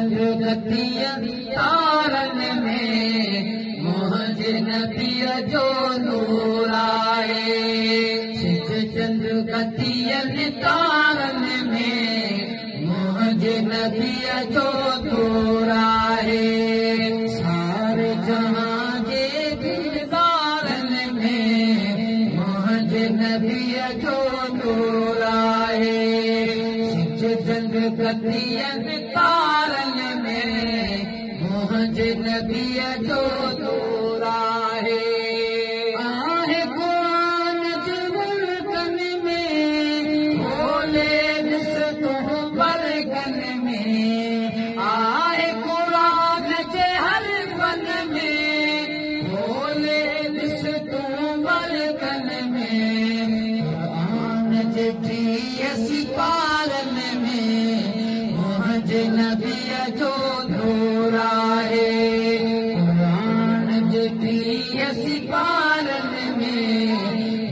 चंद कतियन तारन में मुझे नबीअ जो नूर आहे। सिज चंद कतियन तारन में मुझे नबीअ जो नूर आहे। सारे जहां जे दिलदारन में मुझे नबीअ जो नूर आहे। चंद कतियन तारन में मुझे नबीअ जो नूर आहे। आहे क़ुरान जे मुल्कन में खोले ॾिस तूं बरगन में। आहे क़ुरान जे हर फन में खोले ॾिस तूं बरगन में। क़ुरान जे 30 सिपारन मुझे नबीअ जो नूर आहे। क़ुरान जे 30 सिपारन में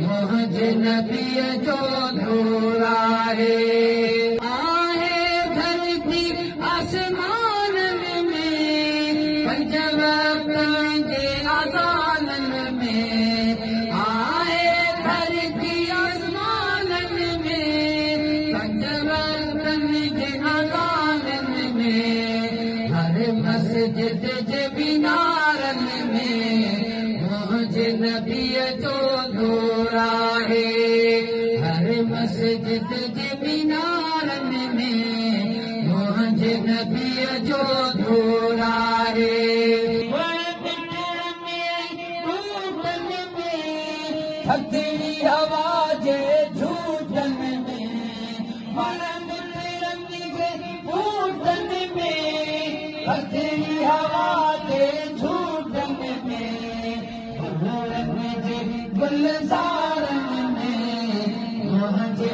मुझे नबीअ जो नूर आहे। आहे धरती आसमानन में पंज वक़्तनि जे अज़ानन में। आहे धरती आसमानन में पंज वक़्तनि जे अज़ानन में। हर मस्जिद जे मीनारन में मुझे नबीअ जो नूर आहे। हर मस्जिद जे मीनारन में मुझे नबीअ जो नूर आहे। थधड़ी हवा जे झूठन में थधड़ी हवा जे झूठन में गुलज़ारन में मुझे